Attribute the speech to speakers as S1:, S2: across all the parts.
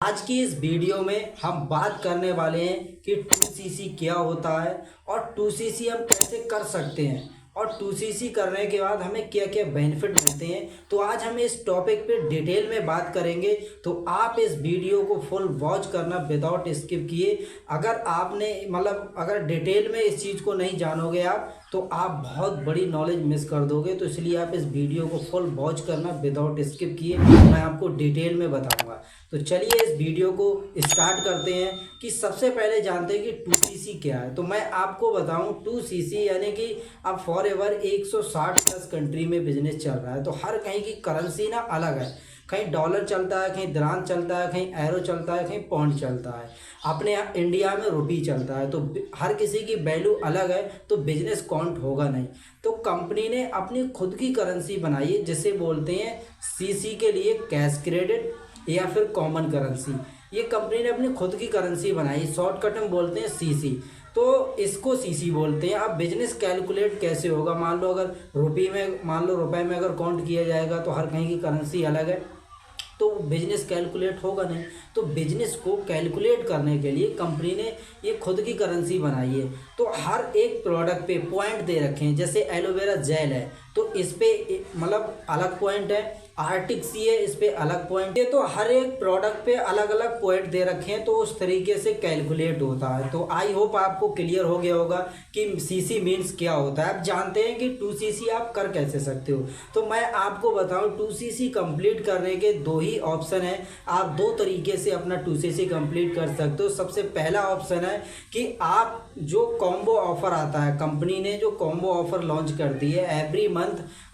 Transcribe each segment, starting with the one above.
S1: आज की इस वीडियो में हम बात करने वाले हैं कि 2cc क्या होता है और 2cc हम कैसे कर सकते हैं और 2cc करने के बाद हमें क्या क्या बेनिफिट मिलते हैं। तो आज हम इस टॉपिक पे डिटेल में बात करेंगे, तो आप इस वीडियो को फुल वॉच करना विदाउट स्किप किए। अगर आपने अगर डिटेल में इस चीज़ को नहीं जानोगे आप तो आप बहुत बड़ी नॉलेज मिस कर दोगे। तो इसलिए आप इस वीडियो को फुल वॉच करना विदाउट स्किप किए, मैं आपको डिटेल में बताऊंगा। तो चलिए इस वीडियो को स्टार्ट करते हैं कि सबसे पहले जानते हैं कि 2cc क्या है। तो मैं आपको बताऊं 2cc यानी कि अब फॉर एवर 160 प्लस कंट्री में बिजनेस चल रहा है। तो हर कहीं की करेंसी ना अलग है, कहीं डॉलर चलता है, कहीं दिरहम चलता है, कहीं एरो चलता है, कहीं पौंड चलता है। अपने इंडिया में रुपी चलता है। तो हर किसी की वैल्यू अलग है, तो बिजनेस काउंट होगा नहीं। तो कंपनी ने अपनी खुद की करेंसी बनाई है जिसे बोलते हैं सीसी के लिए कैश क्रेडिट या फिर कॉमन करेंसी। ये कंपनी ने अपनी खुद की करेंसी बनाई, शॉर्टकट में बोलते हैं सीसी। तो इसको सीसी बोलते हैं। अब बिजनेस कैलकुलेट कैसे होगा, मान लो अगर रुपए में अगर काउंट किया जाएगा तो हर कहीं की करेंसी अलग है, तो बिजनेस कैलकुलेट होगा नहीं। तो बिजनेस को कैलकुलेट करने के लिए कंपनी ने ये खुद की करेंसी बनाई है। तो हर एक प्रोडक्ट पे पॉइंट दे रखे हैं। जैसे एलोवेरा जेल है तो इस पे अलग पॉइंट है, आर्टिक सी है इस पे अलग पॉइंट है। तो हर एक प्रोडक्ट पे अलग अलग पॉइंट दे रखे हैं, तो उस तरीके से कैलकुलेट होता है। तो आई होप आपको क्लियर हो गया होगा कि सीसी मीन्स क्या होता है। आप जानते हैं कि 2cc आप कर कैसे सकते हो। तो मैं आपको बताऊं 2cc कंप्लीट करने के दो ही ऑप्शन है। आप दो तरीके से अपना 2cc कंप्लीट कर सकते हो। सबसे पहला ऑप्शन है कि आप जो कॉम्बो ऑफर आता है, कंपनी ने जो कॉम्बो ऑफर लॉन्च कर दी है, एवरी मंथ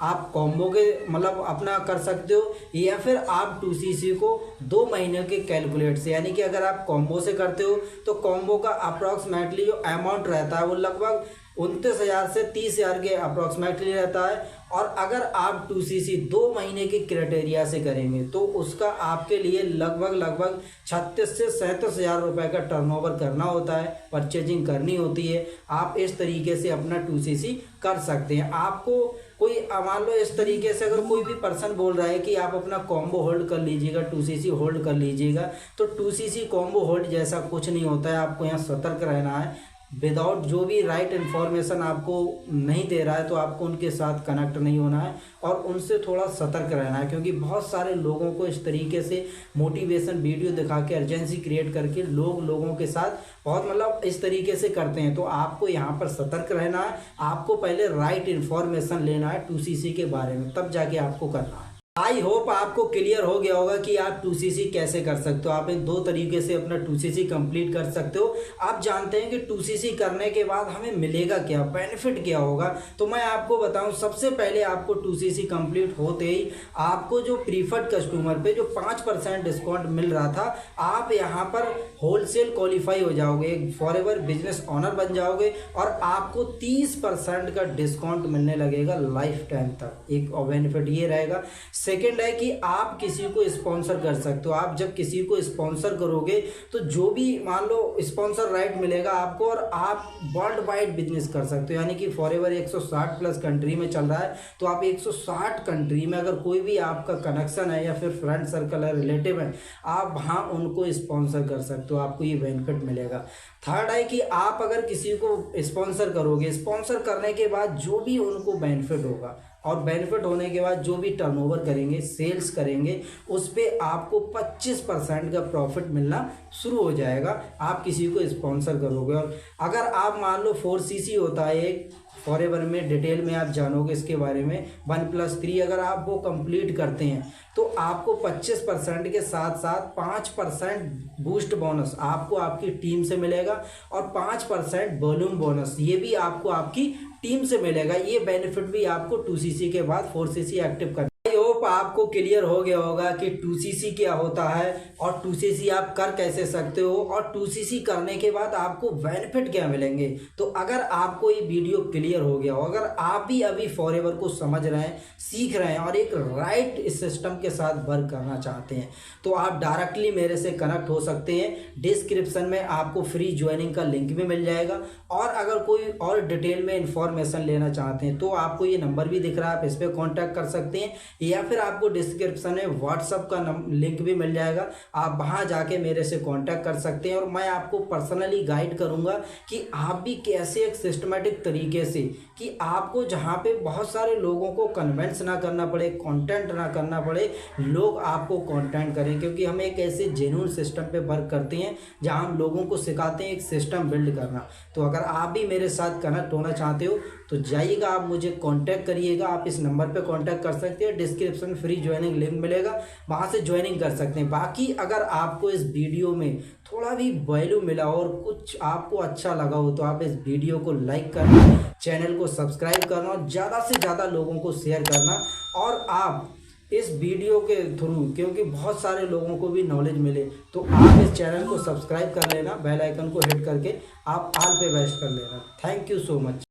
S1: आप कॉम्बो के अपना कर सकते हो। या फिर आप 2cc को 2 महीने के कैलकुलेट से, यानी कि अगर आप कॉम्बो से करते हो तो कॉम्बो का अप्रॉक्सीमेटली जो अमाउंट रहता है वो लगभग 29,000 से 30,000 के अप्रॉक्सीमेटली रहता है। और अगर आप 2cc 2 महीने के क्राइटेरिया से करेंगे तो उसका आपके लिए लगभग 36 से 37,000 रुपये का टर्नओवर करना होता है, परचेजिंग करनी होती है। आप इस तरीके से अपना 2cc कर सकते हैं। आपको कोई मान लो इस तरीके से अगर कोई भी पर्सन बोल रहा है कि आप अपना कॉम्बो होल्ड कर लीजिएगा, 2cc होल्ड कर लीजिएगा, तो 2cc कॉम्बो होल्ड जैसा कुछ नहीं होता है। आपको यहाँ सतर्क रहना है। विदाउट जो भी राइट इन्फॉर्मेशन आपको नहीं दे रहा है तो आपको उनके साथ कनेक्ट नहीं होना है और उनसे थोड़ा सतर्क रहना है। क्योंकि बहुत सारे लोगों को इस तरीके से मोटिवेशन वीडियो दिखा के अर्जेंसी क्रिएट करके लोगों के साथ बहुत इस तरीके से करते हैं। तो आपको यहाँ पर सतर्क रहना है। आपको पहले राइट इन्फॉर्मेशन लेना है 2cc के बारे में, तब जाके आपको करना है। आई होप आपको क्लियर हो गया होगा कि आप 2cc कैसे कर सकते हो। आप इन दो तरीके से अपना 2cc कंप्लीट कर सकते हो। आप जानते हैं कि 2cc करने के बाद हमें मिलेगा क्या, बेनिफिट क्या होगा। तो मैं आपको बताऊं, सबसे पहले आपको 2cc कंप्लीट होते ही आपको जो प्रीफर्ड कस्टमर पे जो 5% डिस्काउंट मिल रहा था, आप यहाँ पर होलसेल क्वालिफाई हो जाओगे, फॉर एवर बिजनेस ऑनर बन जाओगे और आपको 30% का डिस्काउंट मिलने लगेगा लाइफ टाइम तक। एक बेनिफिट ये रहेगा। सेकेंड है कि आप किसी को स्पॉन्सर कर सकते हो। आप जब किसी को स्पॉन्सर करोगे तो जो भी मान लो स्पॉन्सर राइट मिलेगा आपको और आप वर्ल्ड वाइड बिजनेस कर सकते हो। यानी कि फॉर एवर 160 प्लस कंट्री में चल रहा है, तो आप 160 कंट्री में अगर कोई भी आपका कनेक्शन है या फिर फ्रेंड सर्कल है, रिलेटिव है, आप वहाँ उनको स्पॉन्सर कर सकते हो। आपको ये बेनिफिट मिलेगा। थर्ड है कि आप अगर किसी को स्पॉन्सर करोगे, स्पॉन्सर करने के बाद जो भी उनको बेनिफिट होगा और बेनिफिट होने के बाद जो भी टर्नओवर करेंगे, सेल्स करेंगे, उस पर आपको 25% का प्रॉफिट मिलना शुरू हो जाएगा। आप किसी को स्पॉन्सर करोगे। और अगर आप मान लो 4cc होता है एक, फॉर एवर में डिटेल में आप जानोगे इसके बारे में, 1+3 अगर आप वो कंप्लीट करते हैं तो आपको 25% के साथ साथ 5% बूस्ट बोनस आपको आपकी टीम से मिलेगा और 5% वॉल्यूम बोनस ये भी आपको आपकी टीम से मिलेगा। ये बेनिफिट भी आपको 2cc के बाद 4cc एक्टिव कर। आई होप आपको क्लियर हो गया होगा कि 2cc क्या होता है और 2cc आप कर कैसे सकते हो और 2cc करने के बाद आपको बेनिफिट क्या मिलेंगे। तो अगर आपको ये वीडियो क्लियर हो गया हो, अगर आप भी अभी फॉरएवर को समझ रहे हैं, सीख रहे हैं और एक राइट सिस्टम के साथ वर्क करना चाहते हैं, तो आप डायरेक्टली मेरे से कनेक्ट हो सकते हैं। डिस्क्रिप्शन में आपको फ्री ज्वाइनिंग का लिंक भी मिल जाएगा। और अगर कोई और डिटेल में इंफॉर्मेशन लेना चाहते हैं तो आपको ये नंबर भी दिख रहा है, आप इस पर कॉन्टैक्ट कर सकते हैं। या फिर आपको डिस्क्रिप्शन में व्हाट्सअप का लिंक भी मिल जाएगा, आप वहाँ जाके मेरे से कांटेक्ट कर सकते हैं और मैं आपको पर्सनली गाइड करूँगा कि आप भी कैसे एक सिस्टमेटिक तरीके से, कि आपको जहाँ पे बहुत सारे लोगों को कन्विंस ना करना पड़े, कंटेंट ना करना पड़े, लोग आपको कंटेंट करें। क्योंकि हम एक ऐसे जेन्युइन सिस्टम पे वर्क करते हैं जहाँ हम लोगों को सिखाते हैं एक सिस्टम बिल्ड करना। तो अगर आप भी मेरे साथ कनेक्ट होना चाहते हो तो जाइएगा, आप मुझे कांटेक्ट करिएगा। आप इस नंबर पे कांटेक्ट कर सकते हैं, डिस्क्रिप्शन फ्री ज्वाइनिंग लिंक मिलेगा, वहाँ से ज्वाइनिंग कर सकते हैं। बाकी अगर आपको इस वीडियो में थोड़ा भी वैल्यू मिला और कुछ आपको अच्छा लगा हो तो आप इस वीडियो को लाइक करना, चैनल को सब्सक्राइब करना और ज़्यादा से ज़्यादा लोगों को शेयर करना। और आप इस वीडियो के थ्रू, क्योंकि बहुत सारे लोगों को भी नॉलेज मिले, तो आप इस चैनल को सब्सक्राइब कर लेना, बेल आइकन को हिट करके आप ऑल पे बेस्ट कर लेना। Thank you so much.